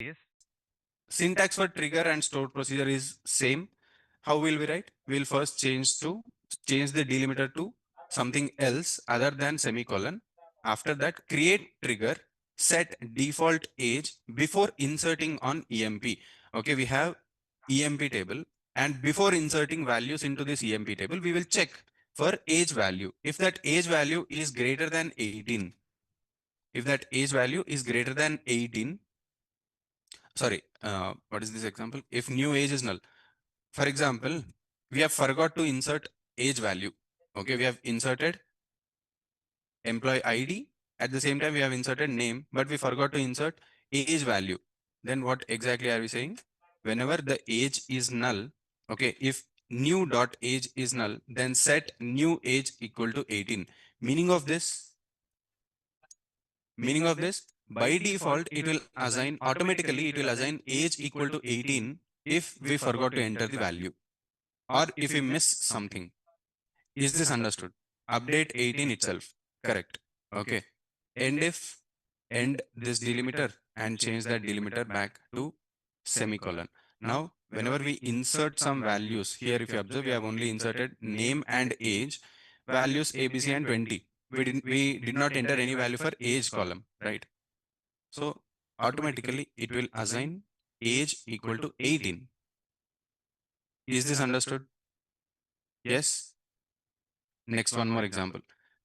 Yes. Syntax for trigger and stored procedure is same. How will we write? We'll first change the delimiter to something else other than semicolon. After that, create trigger, set default age before inserting on EMP. Okay, we have EMP table, and before inserting values into this EMP table, we will check for age value. If that age value is greater than 18, if that age value is greater than 18, sorry, what is this example? If new age is null, for example, we have forgot to insert age value. Okay, we have inserted employee ID. At the same time, we have inserted name, but we forgot to insert age value. Then what exactly are we saying? Whenever the age is null, okay, if new dot age is null, then set new age equal to 18. Meaning of this, meaning of this, by default, it will assign automatically, it will assign age equal to 18 if we forgot to enter the value or if we miss something. Is this understood? Update 18 itself. Correct. Okay. End if end this delimiter and change that delimiter back to semicolon. Now, whenever we insert some values, here if you observe, we have only inserted name and age, values ABC and 20. We did not enter any value for age column, right? So automatically it will assign age equal to 18. Is this understood? Yes. Next, one more example.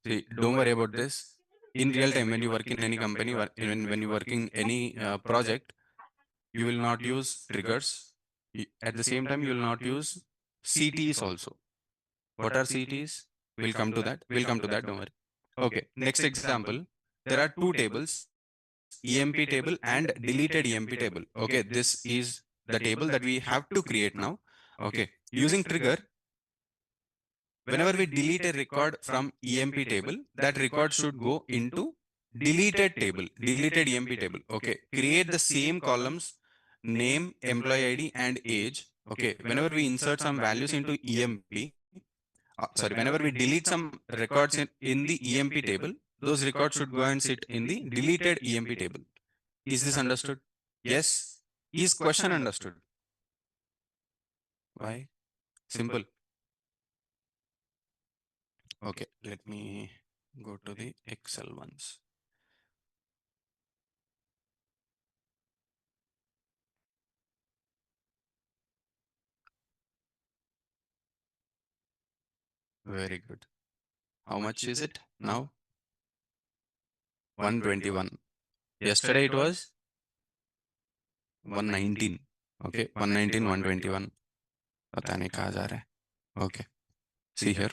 See, don't worry about this. In real time, when you work in any company, when you work in any project, you will not use triggers. At the same time, you will not use CTs also. What are CTs? We'll come to that. We'll come to that. Don't worry. Okay. Next example. There are two tables, EMP table and deleted EMP table. Okay. This is the table that we have to create now. Okay. Using trigger, whenever we delete a record from EMP table, that record should go into deleted table, deleted EMP table. Okay. Create the same columns, name, employee ID, and age. Okay. Whenever we insert some values into EMP, sorry, whenever we delete some records in the EMP table, those records should go and sit in the deleted EMP table. Is this understood? Yes. Is question understood? Why? Simple. Okay, let me go to the Excel ones. Very good. How much is it now? 121. Yesterday it was 119. Okay, 119, 121. पता नहीं कहाँ जा रहा है. Okay, see here.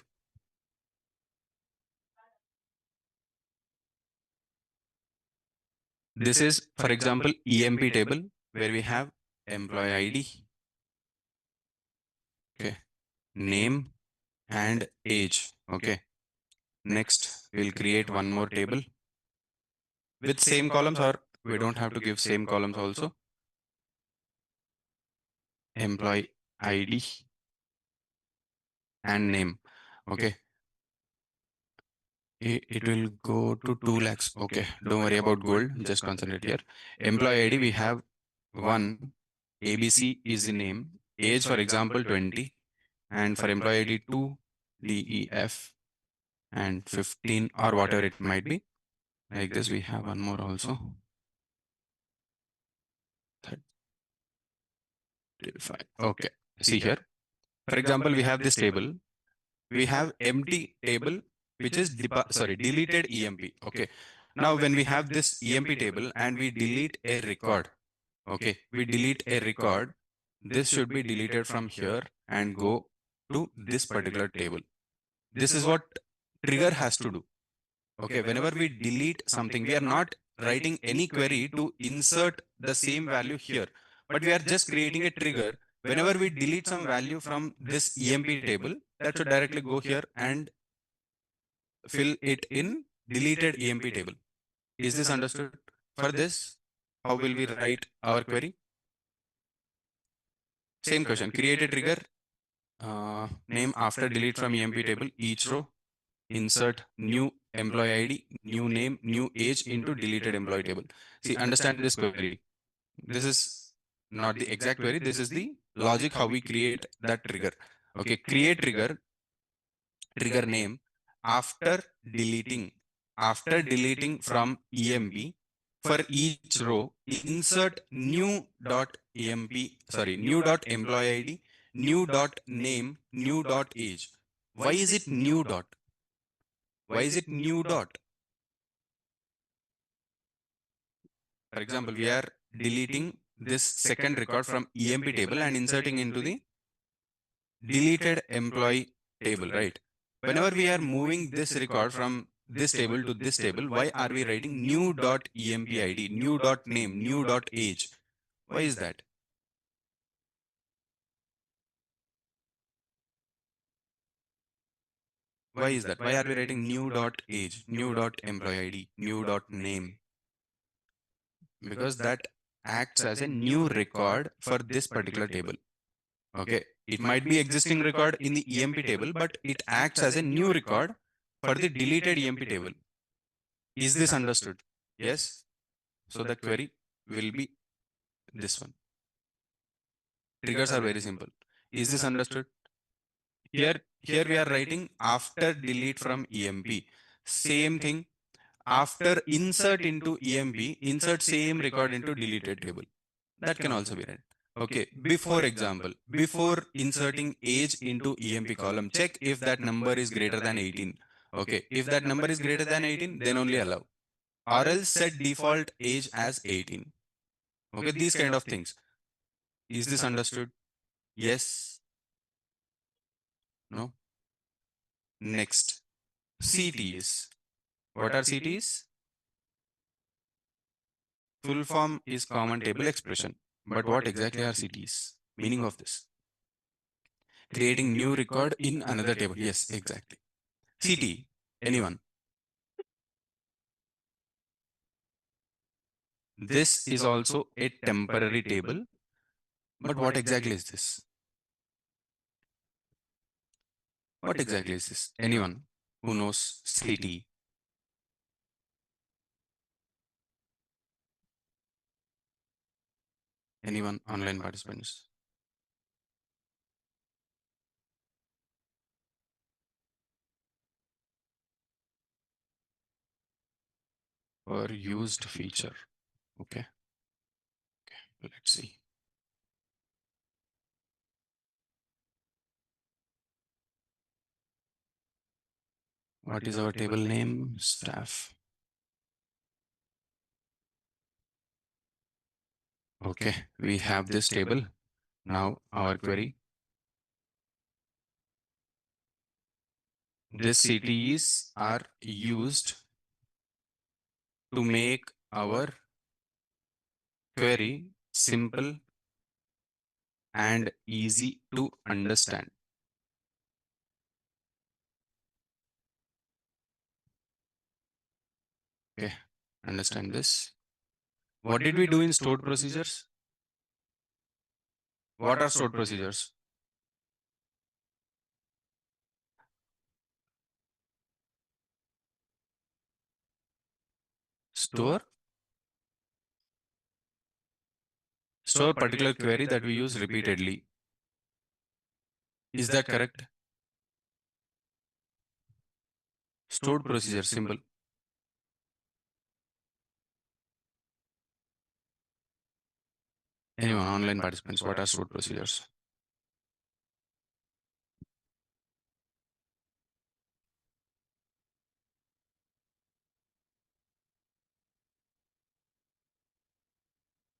This is, for example, EMP table where we have employee ID, okay, name and age. Okay. Next, we'll create one more table with same columns, or we don't have to give same columns also. Employee ID and name. Okay. It will go to 2 lakhs. Okay. Don't worry about gold. Just concentrate here. Employee ID, we have one. ABC is the name. Age, for example, 20. And for employee ID, 2, DEF, and 15, or whatever it might be. Like this, we have one more also. 35. Okay. See here. For example, we have this table. We have empty table, which is deleted EMP. Okay. Now, when we have this EMP table and we delete a record, okay, we delete a record, this should be deleted from here and go to this particular table. This is what trigger has to do. Okay. Whenever we delete something, we are not writing any query to insert the same value here, but we are just creating a trigger. Whenever we delete some value from this EMP table, that should directly go here and fill it in deleted EMP table. Is this understood? For this, how will we write our query? Same question. Create a trigger, name after delete from EMP table, each row, insert new employee ID, new name, new age into deleted employee table. See, understand this query. This is not the exact query. This is the logic how we create that trigger. Okay, create trigger name after deleting from emp. For each row, insert new dot emp, sorry, new dot employee id, new dot name, new dot age. Why is it new dot? Why is it new dot? For example, we are deleting this second record from emp table and inserting into the deleted employee table, right? Whenever we are moving this record from this table to this table, why are we writing new dot emp id, new dot name, new dot age? Why is that? Why is that? Why are we writing new dot age, new dot employee id, new dot name? Because that acts as a new record for this particular table. Okay, it might be existing record in the emp table, but it acts as a new record for the deleted emp table. Is this understood? Yes. So the query will be this one. Triggers are very simple. Is this understood? Here we are writing after delete from emp. Same thing. After insert into emp, insert same record into deleted table. That can also be read. Okay. Before example, before inserting age into emp column, check if that number is greater than 18. Okay. If that number is greater than 18, then only allow. Or else set default age as 18. Okay. These kind of things. Is this understood? Yes. No. Next. CTs. What are CTs? Full form is common table expression. But what exactly are CTs? Meaning of this? Creating new record in another table. Yes, exactly. CT. Anyone? This is also a temporary table. But what exactly is this? What exactly is this? Anyone who knows CT? Anyone online participants? Or used feature? Okay. Let's see. What is our table name? Staff. Okay, we have this table. Now our query. These CTEs are used to make our query simple and easy to understand. Okay, understand this. What did we do in stored procedures? What are stored procedures? Store particular query that we use repeatedly. Is that correct? Stored procedure, simple. Anyone, online participants, what are stored procedures?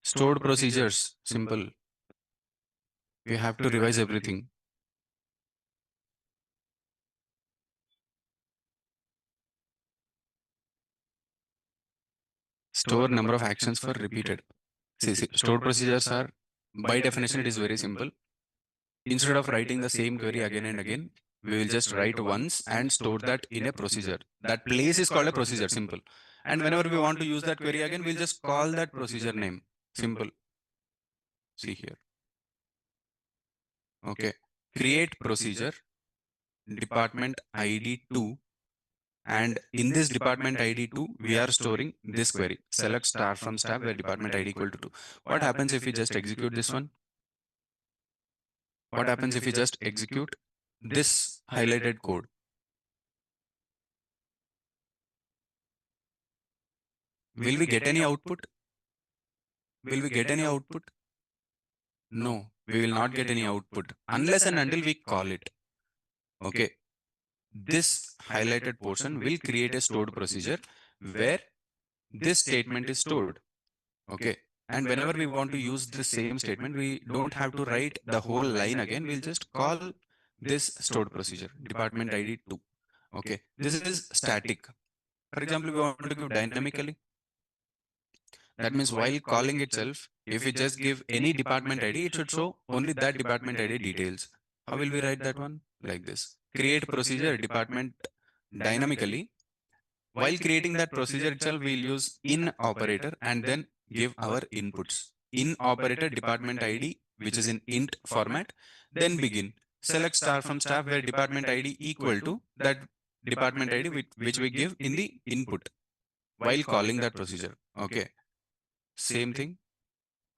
Stored procedures, simple. We have to revise everything. Store number of actions for repeated. See, stored procedures are, by definition, it is very simple. Instead of writing the same query again and again, we will just write once and store that in a procedure. That place is called a procedure, simple. And whenever we want to use that query again, we'll just call that procedure name, simple. See here. Okay. Create procedure, department ID 2, And in this department ID 2, we are storing this query. Select star from staff where department ID equal to 2. What happens if we just execute this one? What happens if we just execute this highlighted code? Will we get any output? Will we get any output? No, we will not get any output unless and until we call it. Okay. This highlighted portion will create a stored procedure where this statement is stored. Okay. And whenever we want to use the same statement, we don't have to write the whole line again. We'll just call this stored procedure, department ID 2. Okay. This is static. For example, we want to give dynamically. That means while calling itself, if we just give any department ID, it should show only that department ID details. How will we write that one? Like this. Create procedure department dynamically. While creating that procedure itself, we'll use in operator and then give our inputs. In operator department ID, which is in int format, then begin. Select star from staff where department ID equal to that department ID which we give in the input while calling that procedure. Okay. Same thing.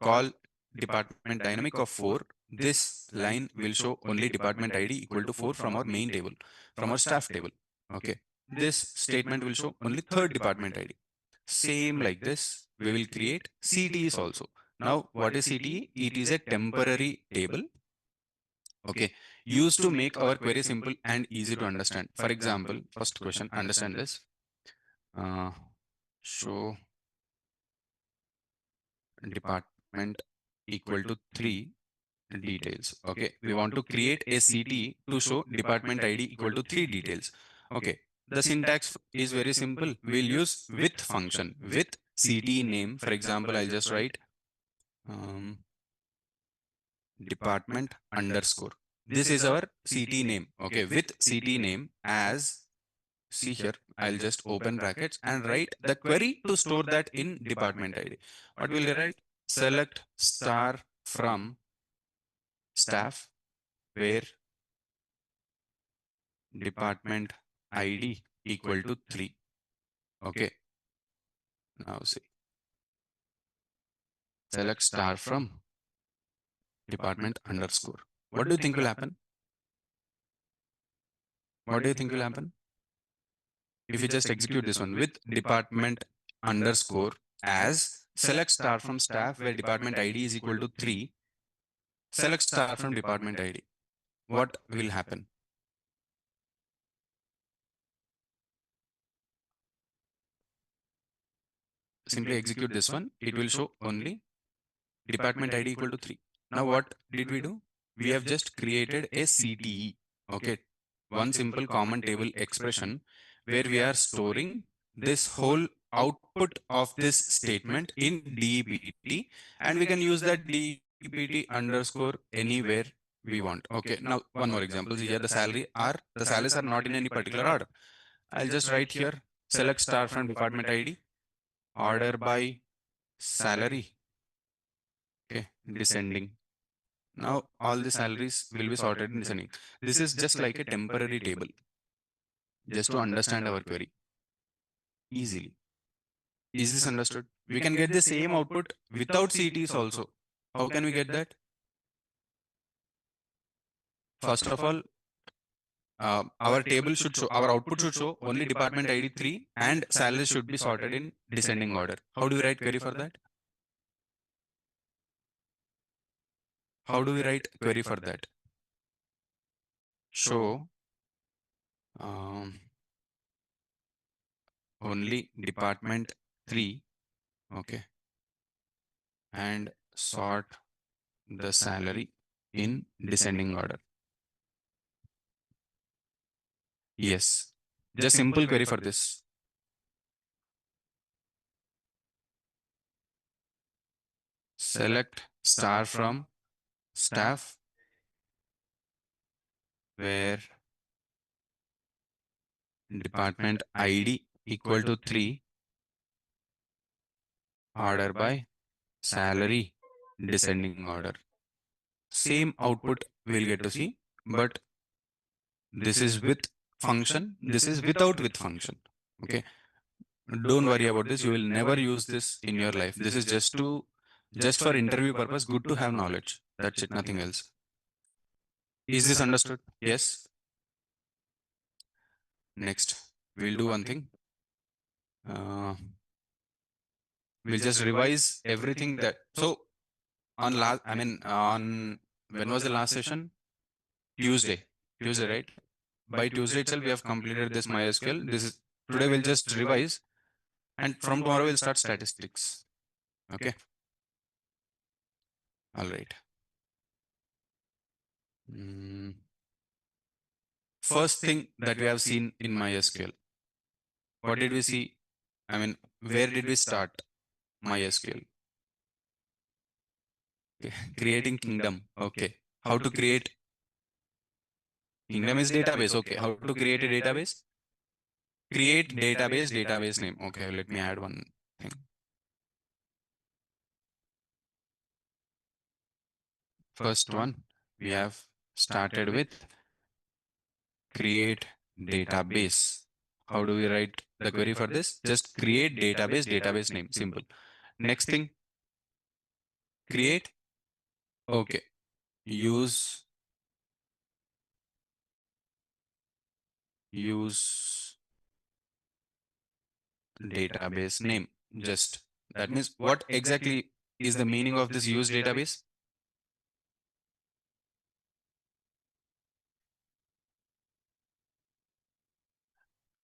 Call department dynamic of 4. This line will show only department ID equal to 4 from our main table, from our staff table. Okay. This statement will show only third department ID. Same like this, we will create CTEs also. Now, what is CTE? It is a temporary table. Okay. Used to make our query simple and easy to understand. For example, first question, understand this. Show department equal to 3 details. Okay, we want to create a CTE to show department ID equal to 3 details. Okay, the syntax is very simple. We'll use with function with CTE name. For example, I'll just write department underscore. This is our CTE name. Okay, with CTE name as, see here, I'll just open brackets and write the query to store that in department ID. What will you write? Select star from staff where department ID equal to 3. Okay. Now see. Select star from department underscore. What do you think will happen? What do you think will happen? If you just execute this one with department underscore as select star from staff where department ID is equal to 3, select star from department ID. What will happen? Simply execute this one. It will show only department ID equal to 3. Now what did we do? We have just created a CTE. Okay. One simple common table expression where we are storing this whole output of this statement in DEPT, and we can use that DEPT underscore anywhere we want. Okay. Now one more example. Here the salaries are not in any particular order. I'll just write here select star from department ID, order by salary. Okay, descending. Now all the salaries will be sorted in descending. This is just like a temporary table, just to understand our query easily. Is this understood? We can get the same output without CTs also. How can we get that? First of all, our table should show, our output should show only department ID 3 and salaries should be sorted in descending order. How do we write query for that? How do we write query for that? Show only department 3, okay, and sort the salary in descending order. Yes, just simple query for this. Select star from staff where department ID equal to 3, order by salary descending order. Same output we'll get to see, but this is with function. This is without with function. Okay. Don't worry about this. You will never use this in your life. This is just for interview purpose. Good to have knowledge. That's it. Nothing else. Is this understood? Yes. Next, we'll do one thing. We'll just revise everything that. So on last, on when was the last session? Tuesday. Tuesday, right? By Tuesday itself, we have completed this MySQL. This is today. We'll just revise, and from tomorrow we'll start statistics. Okay. All right. First thing that we have seen in MySQL. What did we see? Where did we start MySQL? Okay. Creating kingdom. Okay. How to create kingdom is database. Okay. How to create a database? Create database name. Okay. Let me add one thing. First one, we have started with create database. How do we write the query for this? Just create database name. Simple. Next thing, create. Okay. Use database name. Just that means what exactly is the meaning of this use database?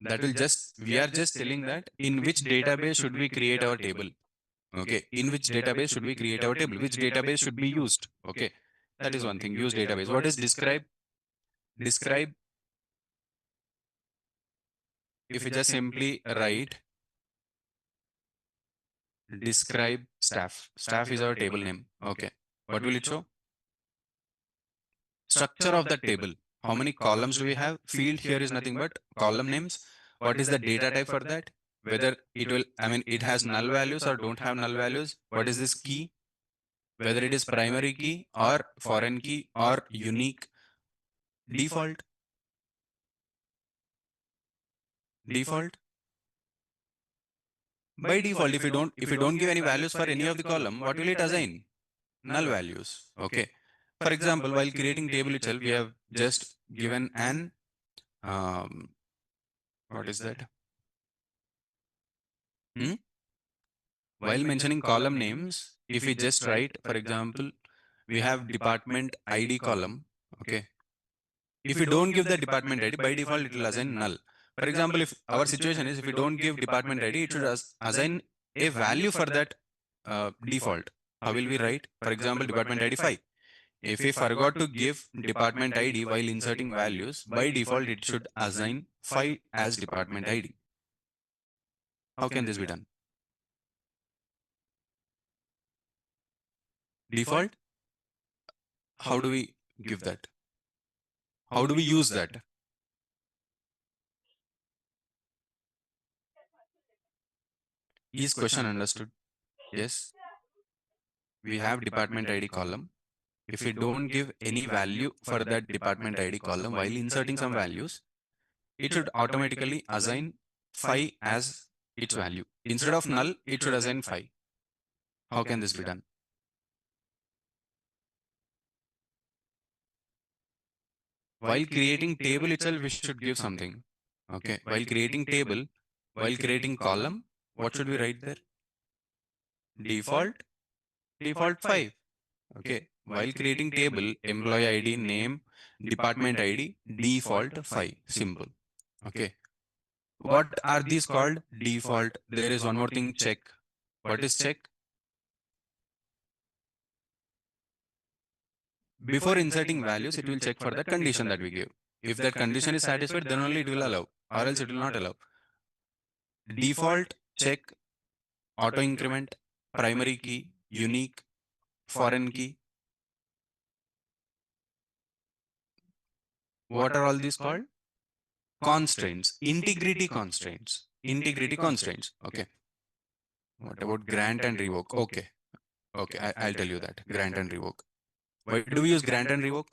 That will just, we are just telling that in which database should we create our table. Okay. In which database should we create our table? Which database should be used? Okay. That is one thing. Use database. What is describe? Describe. If you just simply write describe staff. Staff is our table name. Okay. What will it show? Structure of the table. How many columns do we have? Field here is nothing but column names. What is the data type for that? Whether it will, it has null values or don't have null values. What is this key? Whether it is primary key or foreign key or unique. Default. Default. By default, if you don't give any values for any of the column, what will it assign? Null values. Okay. For example, while creating table itself, we have just given an what is that? While mentioning column names, if we just write, for example, we have department ID column. Okay. If we don't give the department ID, by default, it will assign null. For example, if our situation is, if we don't give department ID, it should assign a value for that default. How will we write? For example, department ID 5. If we forgot to give department ID while inserting values, by default, it should assign 5 as department ID. How can this be done? Default? How do we give that? How do we use that? Is question understood? Yes. We have department ID column. If we don't give any value for that department ID column while inserting some values, it should automatically assign 5 as its value. Instead of null, it should assign 5. How can this be done? While creating table itself, we should give something. Okay. While creating table, while creating column, what should we write there? Default, default 5. Okay. While creating table, employee ID, name, department ID, default 5. Simple. Okay. What are these called? Default. There is one more thing, check. What is check? Before inserting values, it will check for that condition that we give. If that condition is satisfied, then only it will allow, or else it will not allow. Default, check, auto increment, primary key, unique, foreign key. What are all these called? Constraints, integrity constraints, integrity constraints. Okay. What about grant and revoke? Okay. Okay, I'll tell you that. Grant and revoke. Why do we use grant and revoke?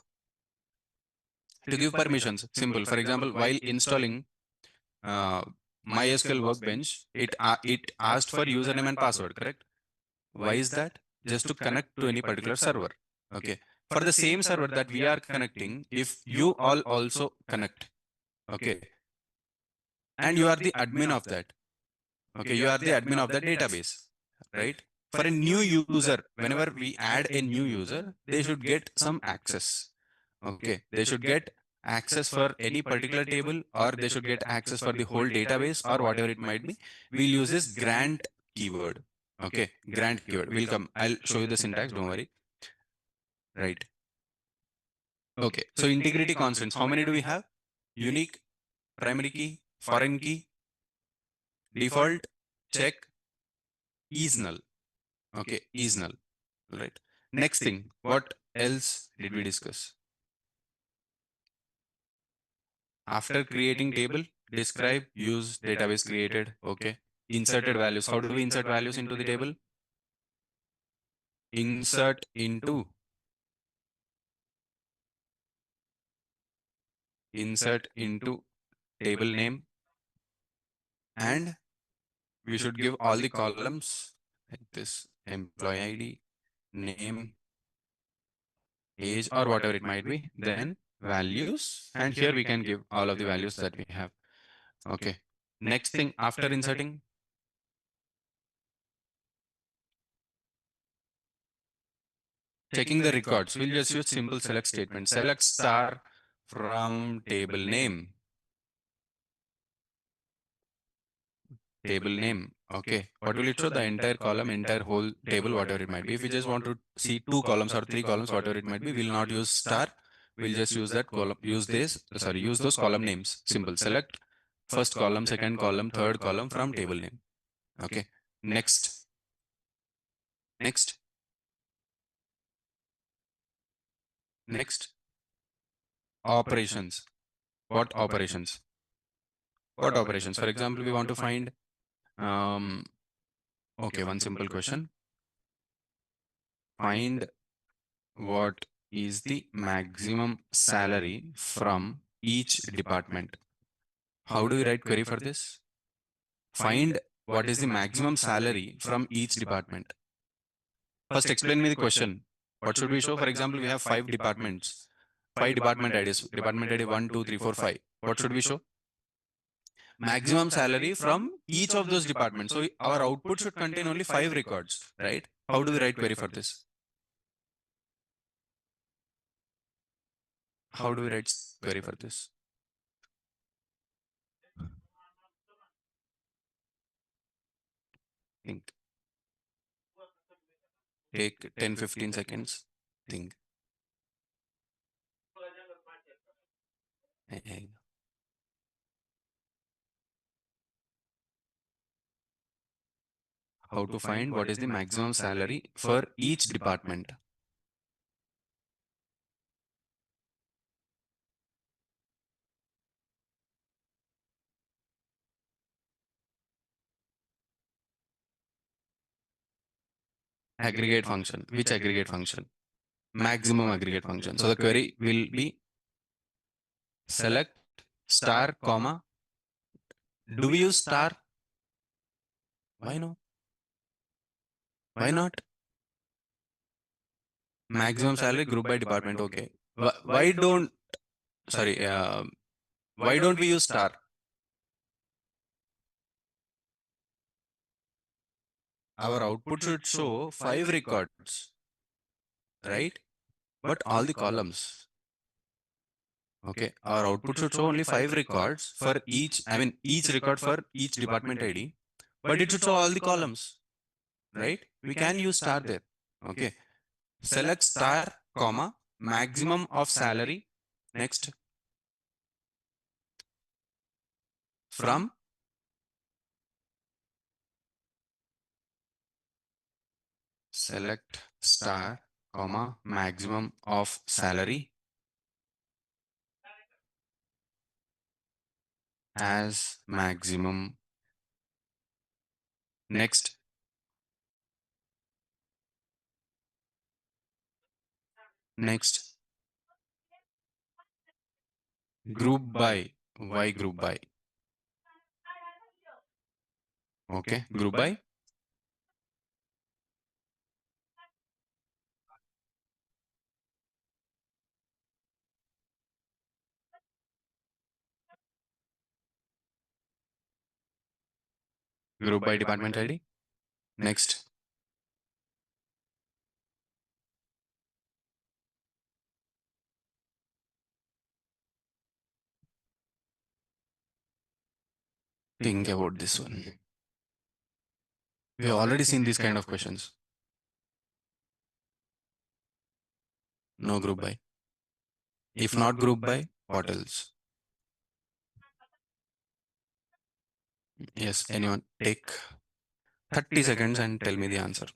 to give permissions. Simple. For example, while installing MySQL Workbench, it asked for username and password, correct? Why is that? Just to connect to any particular server. Okay. For the same server that we are connecting, if you all also connect, okay, and you are the admin of that, okay, you are the admin of the database, right? For a new user, whenever we add a new user, they should get some access. Okay, they should get access for any particular table, or they should get access for the whole database, or whatever it might be. We'll use this grant keyword. Okay, grant keyword. We'll come. I'll show you the syntax. Don't worry. Right. Okay. So integrity constants. How many do we have? Unique, primary key, foreign key, default, check, is null. Okay, is null. Right. Next thing. What else did we discuss? After creating table, describe, use, database created. Okay. Inserted values. How do we insert values into the table? Insert into table name, and we should give all the columns like this: employee ID, name, age, or whatever it might be, then values, and here we can give all of the values that we have. Okay. Next thing, after inserting, checking the records, we'll just use simple select statement. Select star from table name. Table name. Okay. What will it show? The entire column, entire whole table, whatever it might be. If we just want to see 2 columns or 3 columns, whatever it might be, we'll not use star. We'll just use that column, use those column names. Simple. Select first column, second column, third column from table name. Okay. Next. Next. Next. Operations. What operations? What operations? For example, we want to find, okay, one simple question. Find what is the maximum salary from each department. How do we write query for this? Find what is the maximum salary from each department. First, explain me the question. What should we show? For example, we have 5 departments, 5 department IDs, department ID 1, 2, 3, 4, 5. What should we show? Maximum salary from each of those departments. So our output should contain only 5 records, right? How do we write query for this? How do we write query for this? Think. Take 10-15 seconds. Think. How to find what is the maximum salary for each department? Aggregate function. Which aggregate function? Maximum aggregate function. So the query will be select star comma. Do we use star? Why no? Why not? Maximum salary group by department. Okay. Why don't, sorry, why don't we use star? Our output should show 5 records, right? But all the columns. Okay, our output should show only 5 records for each, I mean, each record for each department ID, but it should show all the columns, right? We can use star there. Okay, select star, comma, maximum of salary. Next, from select star, comma, maximum of salary as maximum. Next, next, Group by. Why group by? Okay, group by. Group by department ID. Next. Think about this one. We have already seen these kind of questions. No group by. If not group by, what else? Yes, anyone take 30 seconds and tell me the answer.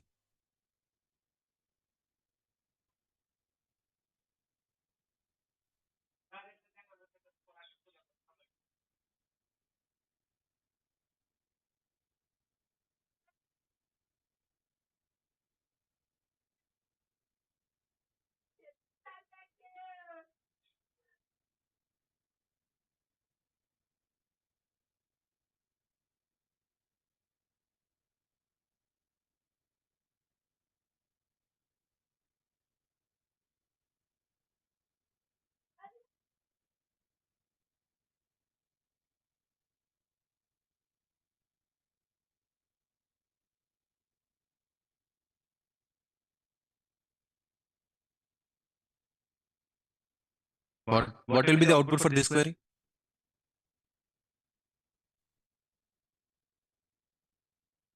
What will be the output for this query?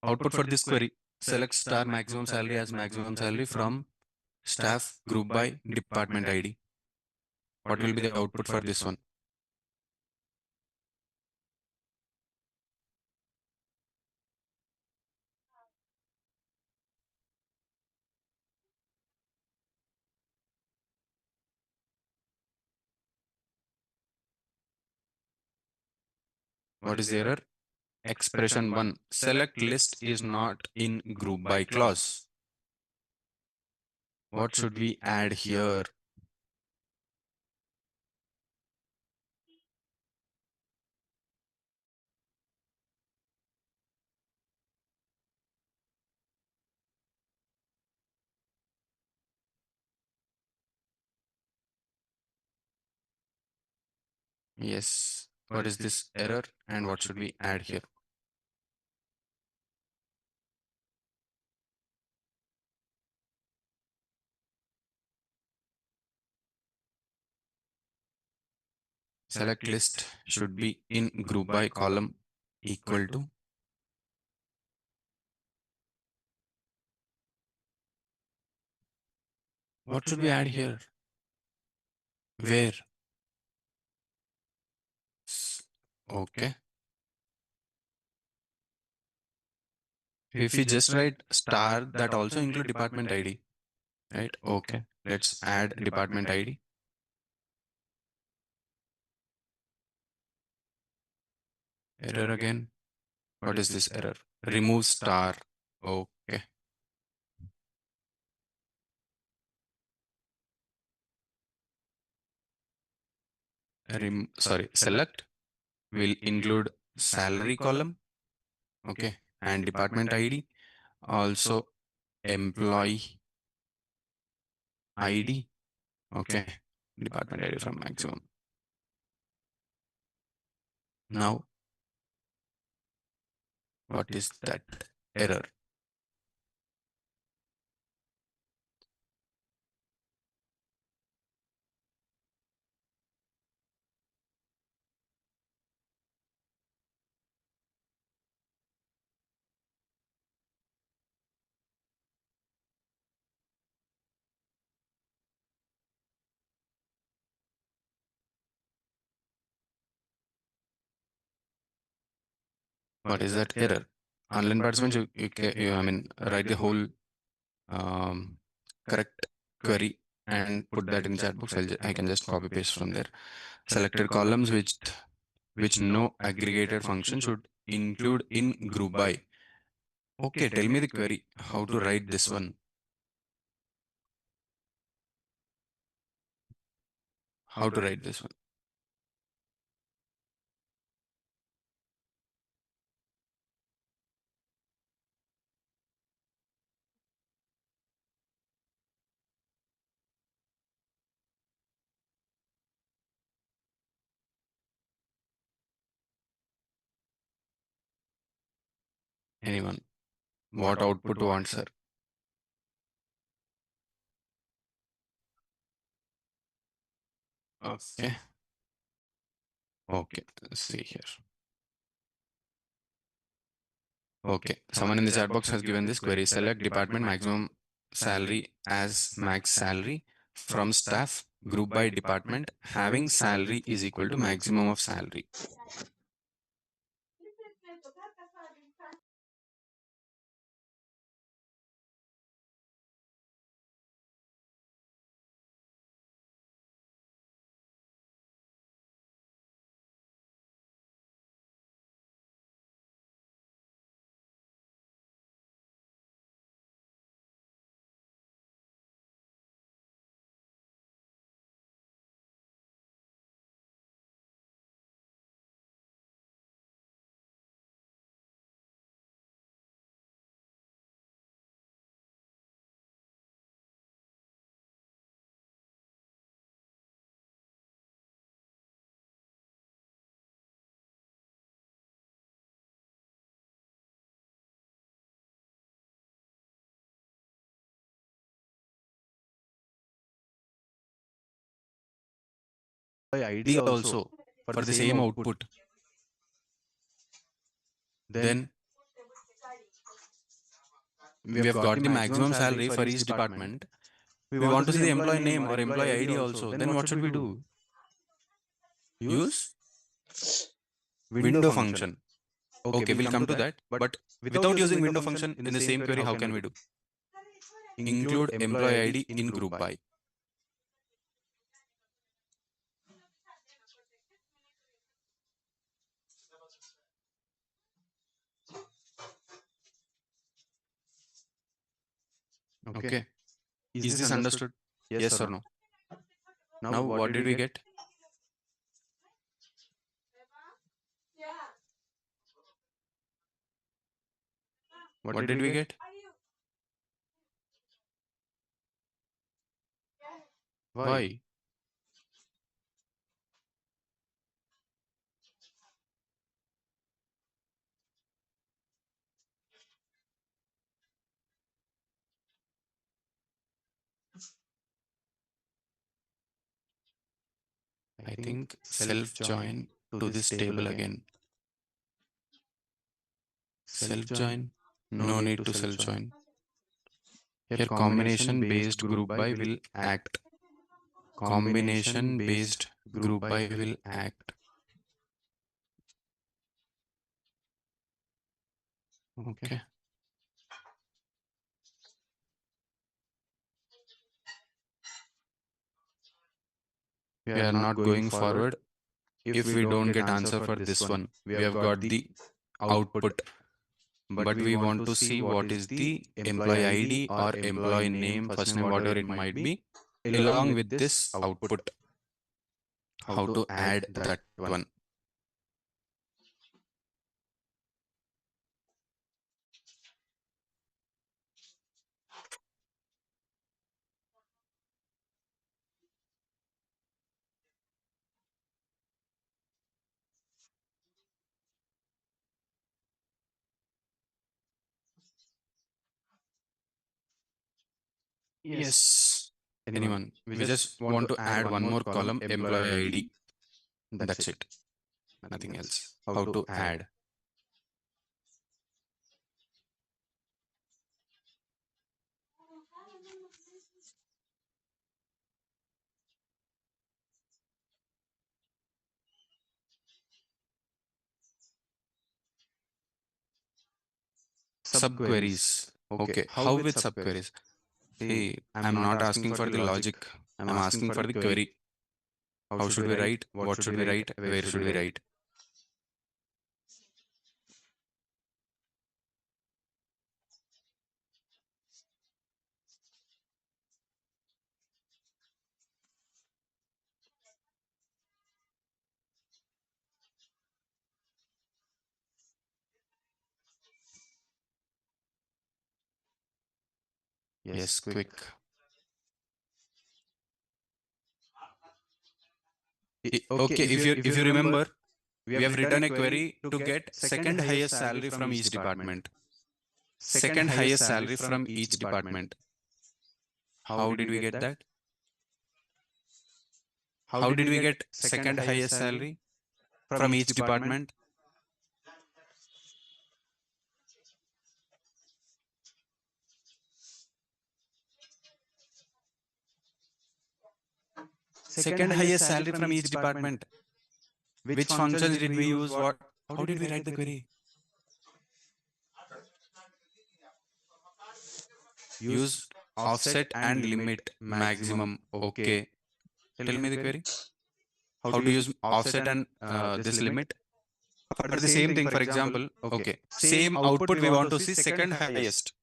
Output for this query. Select star maximum salary as maximum salary from staff group by department ID. What will be the output for this one? What is the error? Expression 1. Select list is not in group by clause. What should we add here? Yes. What is this error and what should we add here? Select list should be in group by column equal to. What should we add here? Where? Okay. If we just write star, that also include department ID, right? Okay. Let's add department ID. Error again. What is this error? Remove star. Okay. Sorry, select will include salary column. Okay. And department ID. Also employee ID. Okay. Department ID from maximum. Now, what is that error? What is that error? Online participants, I mean, write the whole um, correct query and put that in chat box. I can just copy paste from there. Selected columns which no aggregated function should include in group by. Okay, tell me the query. How to write this one? How to write this one? Anyone? What output wants, sir? Okay. Okay. Let's see here. Okay. Someone in the chat box has given this query. Select department maximum salary as max salary from staff group by department having salary is equal to maximum of salary. by ID also For the same output. Then we have got the maximum salary for each department. We want to see the employee name or employee ID also. Then what should we do? Use window function. Okay, we'll come to that. But without using window function in the same query, how can we do? Include employee ID in group by. Okay. Is this understood? Yes or no? Now what did we get? What did we get? Why? I think self join to this table again. Self join? No need to self join. Here combination based group by will act. Combination based group by will act. Okay. We are not going forward if we don't get answer for this one. We have got the output, but we want to see what is the employee ID or employee name, first name, whatever it might be, along with this output. How to add that one? Yes. Anyone? We just want to add one more column, employee ID. That's it. Nothing else. How to add? Subqueries. Okay. How with subqueries? See, I'm not asking for the logic. I'm asking for the query. How should we write? What should we write? Where should we write? Yes, quick. Okay, if you remember, we have written a query to get second highest salary from each department. second highest salary from each department. How did we get that? How did we get second highest salary from each department? Second highest salary from each department. Which functions did we use? What? How did we write the query? Use offset and limit maximum. Okay. Tell me the query. How to use offset and this limit? For the same thing, for example, okay. Same output we want to see second highest.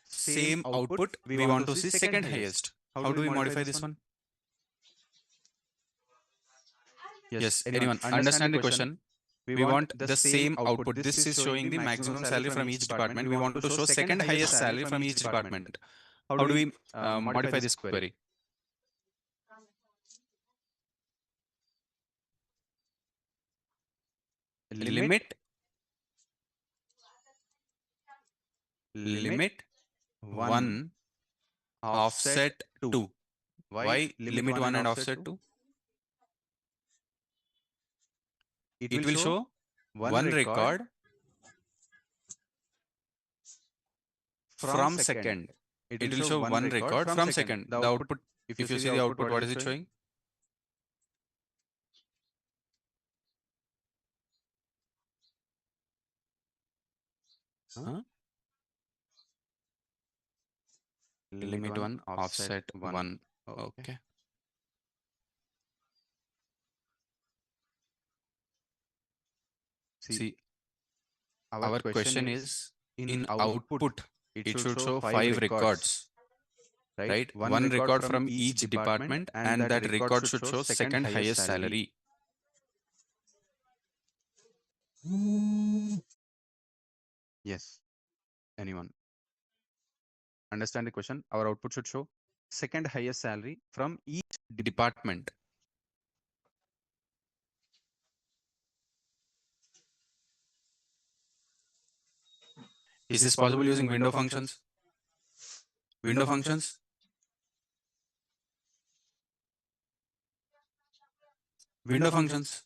Same output we want to see second highest. How do we modify this one? Yes, anyone understand the question? We want the same output. This is showing the maximum salary from each department. We want to show second highest salary from each department. How do we modify this query? Limit limit 1 offset 2. Why limit 1 and offset 2? It will show one record from second. It will show one record from second. The output, if you see the output, what is it showing? Huh? Limit 1 offset 1. Okay. See, our question is in output, it should show 5 records, right? One record from each department, and that record should show second highest salary. Yes. Anyone understand the question? Our output should show second highest salary from each Department. Is this possible using window functions? Window functions? Window functions.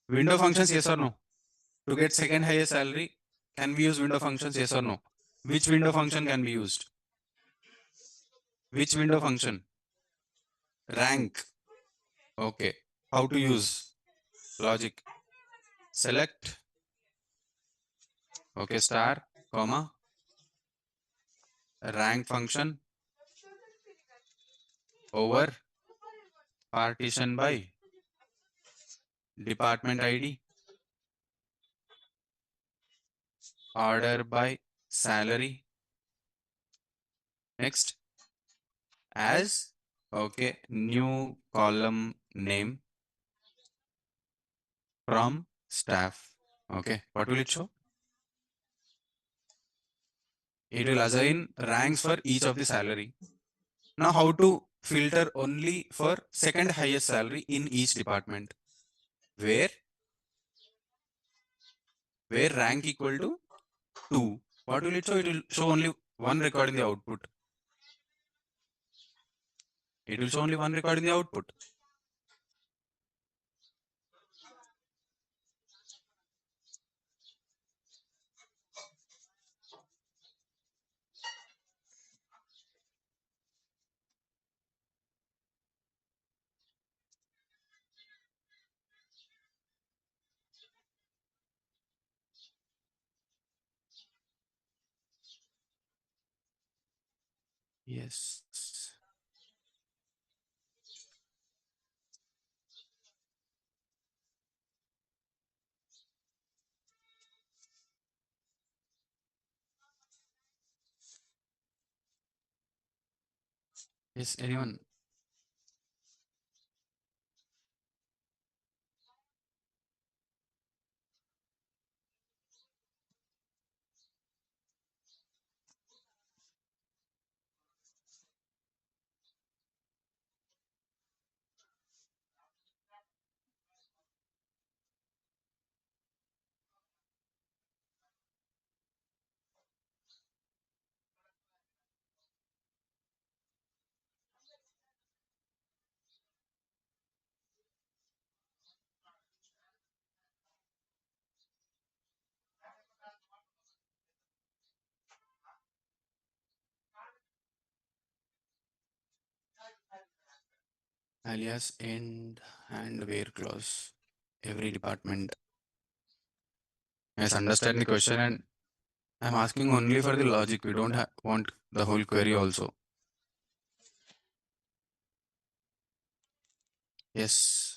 Window functions, yes or no? To get second highest salary, can we use window functions, yes or no? Which window function can be used? Which window function? Rank. Okay. How to use? Logic. Select. Okay, star, comma. Rank function over partition by department ID, order by salary. Next, as, okay, new column name from staff. Okay, what will it show? It will assign ranks for each of the salary. Now, how to filter only for second highest salary in each department? Where rank equal to 2. What will it show? It will show only one record in the output. It will show only one record in the output. Yes. Yes, anyone? alias end and where clause, every department. Yes, understand the question, and I'm asking only for the logic. We don't want the whole query also. Yes.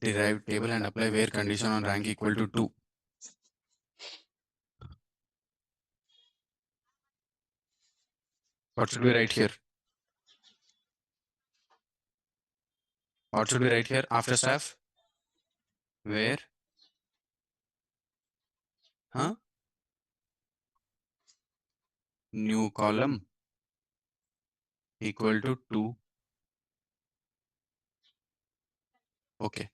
Derive table and apply where condition on rank equal to 2. What should we write here? What should we write here after staff? Where? Huh? New column equal to 2. Okay.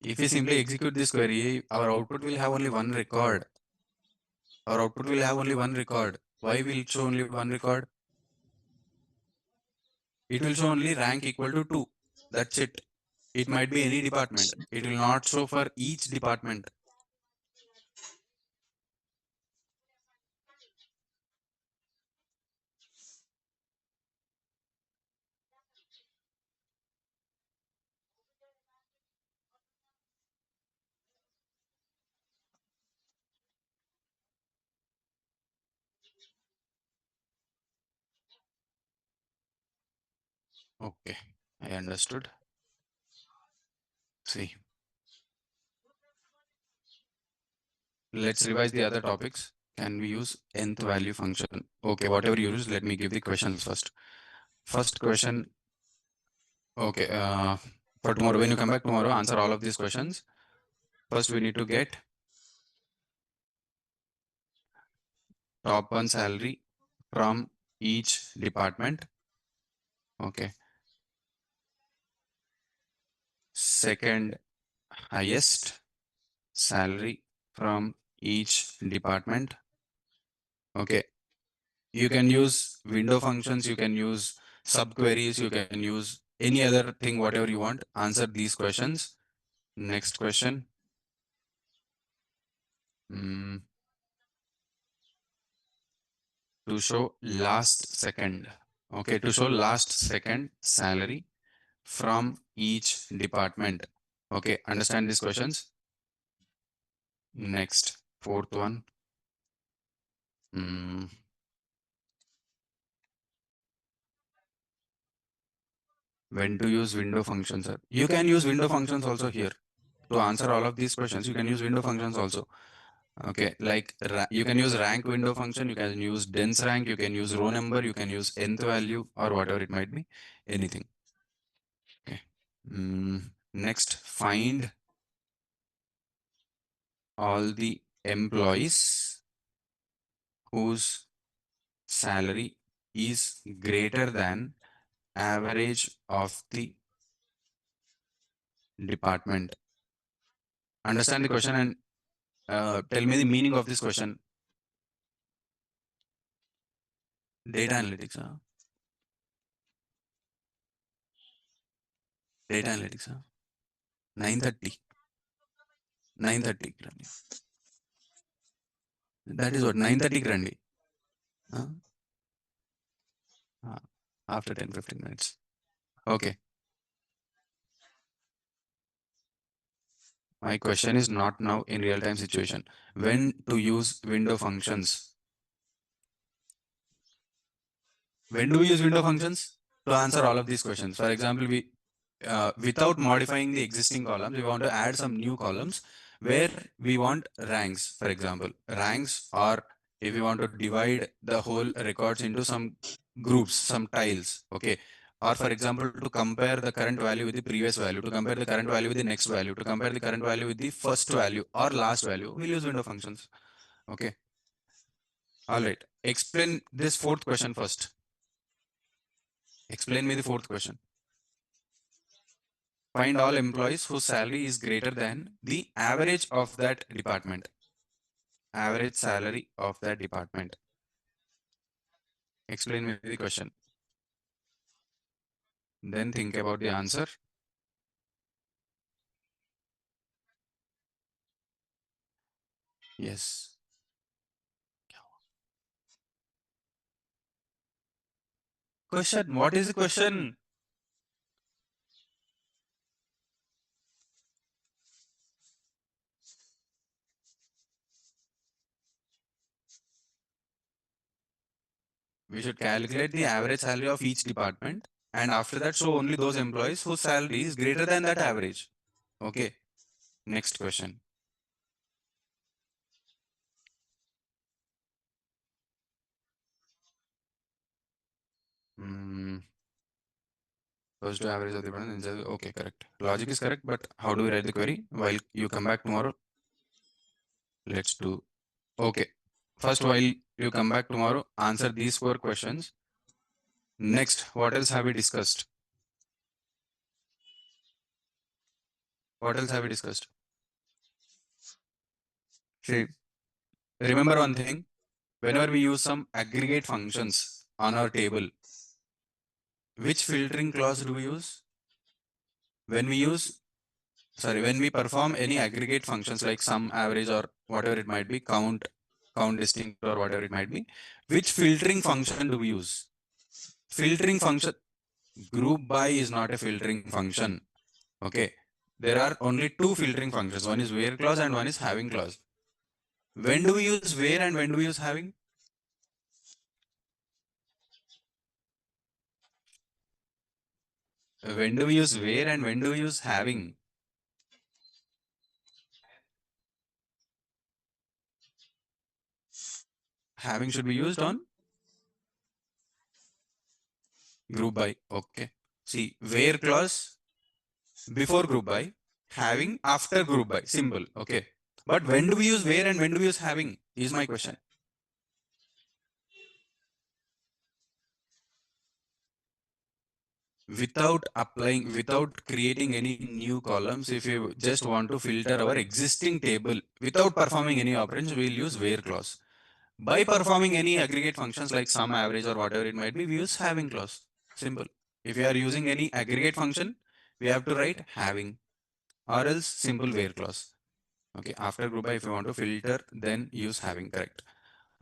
If we simply execute this query, our output will have only one record. Our output will have only one record. Why will it show only one record? It will show only rank equal to 2. That's it. It might be any department. It will not show for each department. Okay, I understood. See, let's revise the other topics. Can we use nth value function? Okay, whatever you use, let me give the questions first. First question. Okay, for tomorrow, when you come back tomorrow, answer all of these questions. First, we need to get top 1 salary from each department. Okay. Second, highest salary from each department. Okay. You can use window functions, you can use subqueries, you can use any other thing, whatever you want. Answer these questions. Next question. To show last second. Okay, to show last second salary from each department. Okay, understand these questions. Next, fourth one. When to use window functions, sir? You can use window functions also here. To answer all of these questions, you can use window functions also. Okay, like you can use rank window function, you can use dense rank, you can use row number, you can use nth value or whatever it might be, anything. Okay. Next, find all the employees whose salary is greater than average of the department. Understand the question and tell me the meaning of this question. Data analytics, huh? Data analytics, huh? 9:30. 9:30 Grandi. That is what 9:30 Grandi. Huh? After 10-15 minutes. Okay. My question is not now in real-time situation. When to use window functions? When do we use window functions? To answer all of these questions. For example, we without modifying the existing columns, we want to add some new columns where we want ranks, for example. Ranks, or if we want to divide the whole records into some groups, some tiles, okay. Or for example, to compare the current value with the previous value, to compare the current value with the next value, to compare the current value with the first value or last value, we'll use window functions. Okay. All right. Explain this fourth question first. Explain me the fourth question. Find all employees whose salary is greater than the average of that department. Average salary of that department. Explain me the question. Then think about the answer. Yes. Question. What is the question? We should calculate the average salary of each department, and after that show only those employees whose salary is greater than that average. Okay. Next question. First to average of the department. Okay, correct. Logic is correct, but how do we write the query? While you come back tomorrow, let's do. Okay. First, while you come back tomorrow, answer these 4 questions. Next, what else have we discussed? What else have we discussed? See, remember one thing. Whenever we use some aggregate functions on our table, which filtering clause do we use? When we perform any aggregate functions like sum, average, or whatever it might be, count distinct, or whatever it might be, which filtering function do we use? Filtering function, group by is not a filtering function. Okay. There are only 2 filtering functions. One is where clause and one is having clause. When do we use where and when do we use having? When do we use where and when do we use having? Having should be used on group by. Okay. See, where clause before group by, having after group by. Simple. Okay. But when do we use where and when do we use having is my question. Without creating any new columns, if you just want to filter our existing table without performing any operations, we will use where clause. By performing any aggregate functions like sum, average, or whatever it might be, we use having clause. Simple. If you are using any aggregate function, we have to write having, or else simple where clause. Okay. After group by, if you want to filter, then use having. Correct.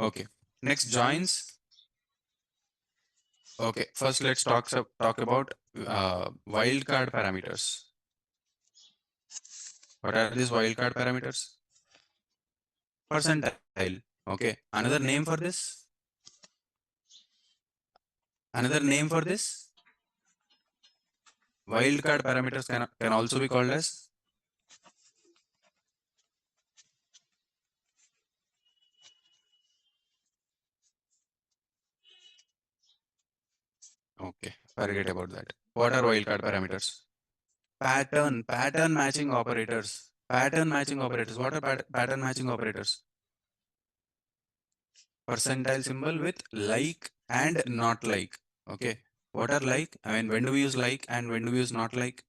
Okay. Next, joins. Okay. First, let's talk about wildcard parameters. What are these wildcard parameters? Percentile. Okay. Another name for this? Wildcard parameters can also be called as okay. Forget about that. What are wildcard parameters? Pattern matching operators. Pattern matching operators. What are pattern matching operators? Percentile symbol with like and not like. Okay. What are like? I mean, when do we use like and when do we use not like?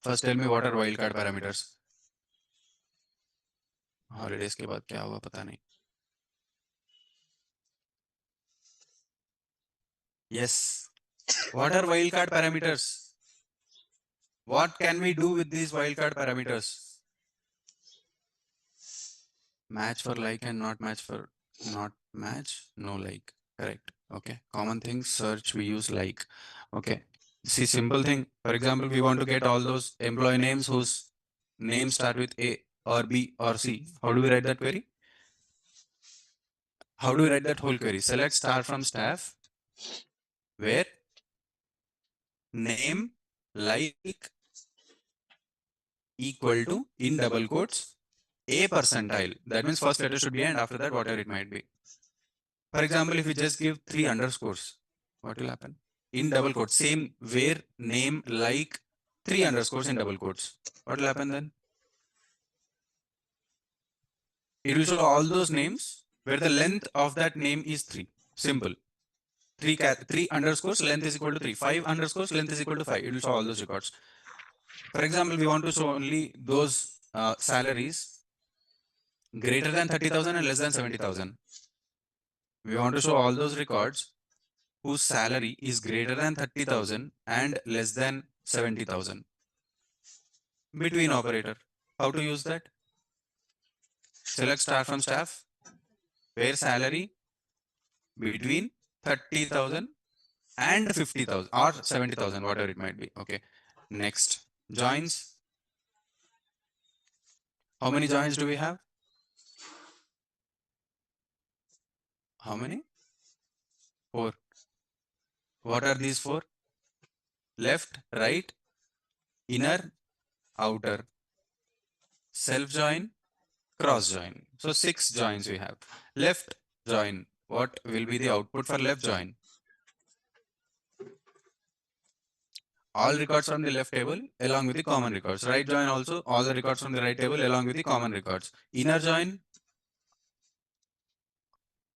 First tell me what are wildcard parameters. Holidays के बाद क्या हुआ पता नहीं. Yes. What are wildcard parameters? What can we do with these wildcard parameters? Match for like and not match for not match, no like. Correct. Okay. Common thing, search, we use like. Okay. See, simple thing. For example, we want to get all those employee names whose names start with A or B or C. How do we write that query? How do we write that whole query? Select star from staff, where name like equal to, in double quotes, a percentile. That means first letter should be and after that whatever it might be. For example, if we just give 3 underscores, what will happen? In double quotes, same where name like 3 underscores in double quotes. What will happen then? It will show all those names where the length of that name is 3. Simple. 3 underscores length is equal to 3. 5 underscores length is equal to 5. It will show all those records. For example, we want to show only those salaries greater than 30,000 and less than 70,000. We want to show all those records whose salary is greater than 30,000 and less than 70,000. Between operator. How to use that? Select star from staff, where salary between 30,000 and 50,000 or 70,000, whatever it might be. Okay. Next, joins. How many joins do we have? How many? 4. What are these 4? Left, right, inner, outer. Self join, cross join. So 6 joins we have. Left join. What will be the output for left join? All records from the left table along with the common records. Right join also all the records from the right table along with the common records. Inner join,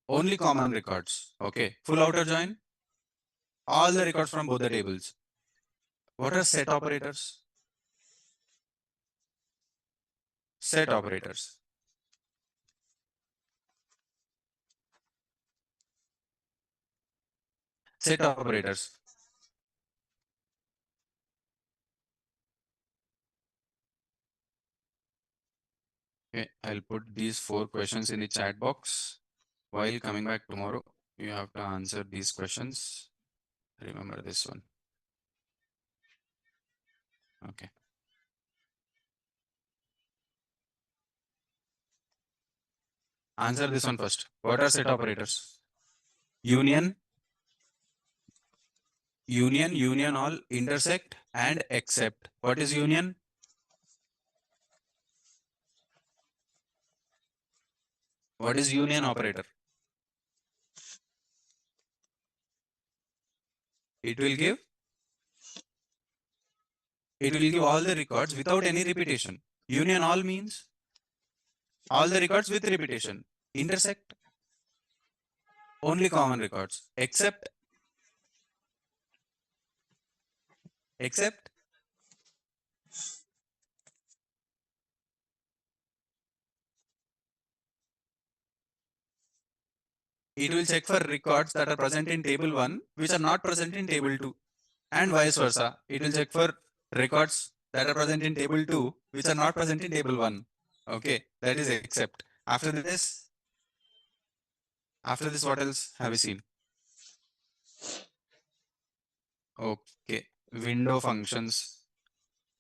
only common records. Okay. Full outer join, all the records from both the tables. What are set operators? Set operators. Set operators. Okay, I'll put these 4 questions in the chat box. While coming back tomorrow, you have to answer these questions. Remember this one. Okay. Answer this one first. What are set operators? Union, union, union all, intersect and except. What is union? What is union operator? It will give all the records without any repetition. Union all means all the records with repetition. Intersect, only common records. Except it will check for records that are present in table 1 which are not present in table 2, and vice versa. It will check for records that are present in table 2 which are not present in table 1. Okay, that is except. After this, what else have we seen? Okay, window functions.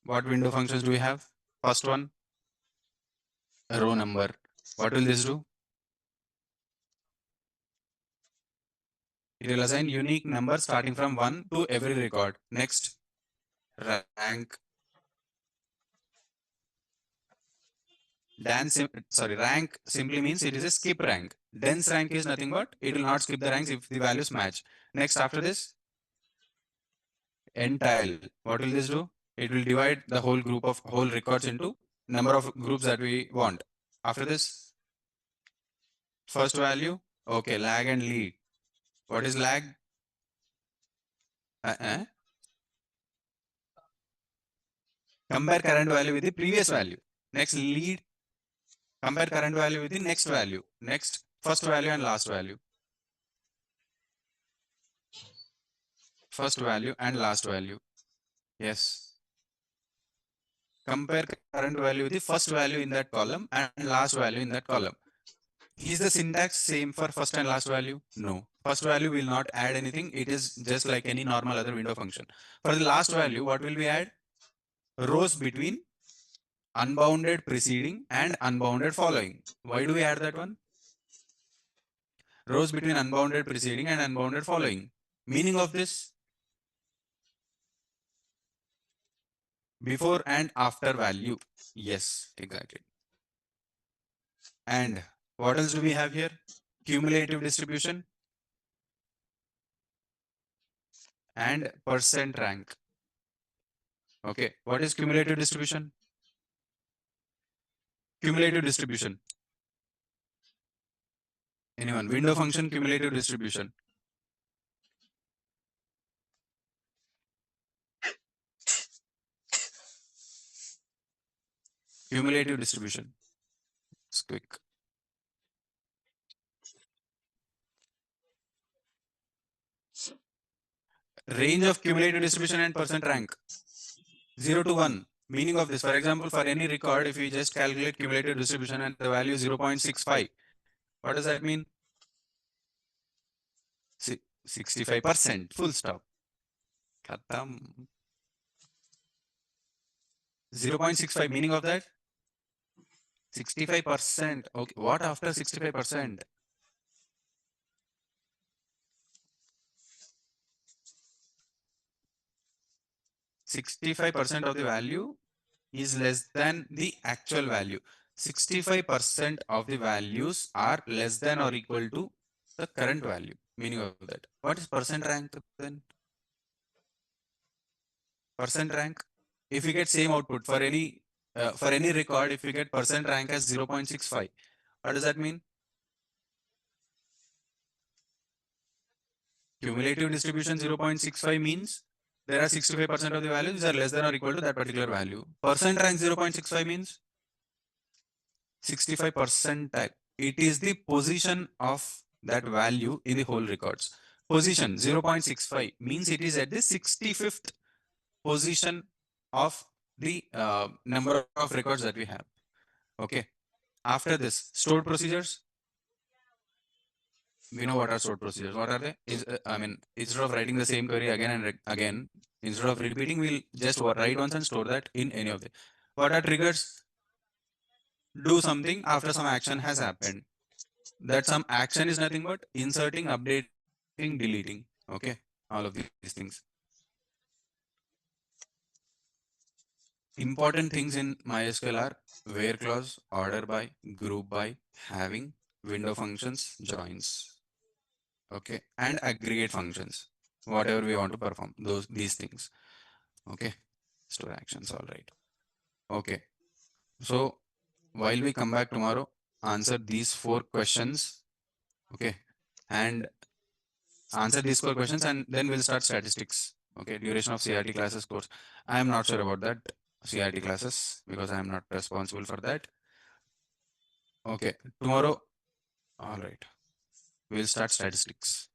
What window functions do we have? First one, row number. What will this do? It will assign unique number starting from 1 to every record. Next, rank. Rank simply means it is a skip rank. Dense rank is nothing but it will not skip the ranks if the values match. Next, after this, entile. What will this do? It will divide the whole group of whole records into number of groups that we want. After this, first value. Okay, lag and lead. What is lag? Compare current value with the previous value. Next, lead. Compare current value with the next value. Next, first value and last value. First value and last value. Yes. Compare current value with the first value in that column and last value in that column. Is the syntax same for first and last value? No. First value will not add anything. It is just like any normal other window function. For the last value, what will we add? Rows between unbounded preceding and unbounded following. Why do we add that one? Rows between unbounded preceding and unbounded following. Meaning of this? Before and after value. Yes, exactly. And what else do we have here? Cumulative distribution and percent rank. Okay, what is cumulative distribution? Cumulative distribution. Anyone? Window function cumulative distribution. Cumulative distribution. It's quick. Range of cumulative distribution and percent rank. 0 to 1. Meaning of this, for example, for any record, if we just calculate cumulative distribution and the value is 0.65, what does that mean? 65%, full stop. Khatam. 0.65, meaning of that? 65%. Okay, what after 65%? %65% of the value is less than the actual value. 65% of the values are less than or equal to the current value. Meaning of that. What is percent rank then? Percent rank. If we get same output for any record, if we get percent rank as 0.65, what does that mean? Cumulative distribution 0.65 means there are 65% of the values are less than or equal to that particular value. Percent rank 0.65 means 65 percentile. It is the position of that value in the whole records. Position 0.65 means it is at the 65th position of the number of records that we have. Okay. After this, stored procedures. We know what are stored procedures. What are they? Instead of writing the same query again and again, instead of repeating, we'll just write once and store that in any of them. What are triggers? Do something after some action has happened. That some action is nothing but inserting, updating, deleting. Okay, all of these things. Important things in MySQL are where clause, order by, group by, having, window functions, joins. Okay, and aggregate functions. Whatever we want to perform, these things. Okay, store actions. All right. Okay, so while we come back tomorrow, answer these 4 questions. Okay, and answer these 4 questions, and then we'll start statistics. Okay, duration of CRT classes course. I am not sure about that CRT classes because I am not responsible for that. Okay, tomorrow. All right, we'll start statistics.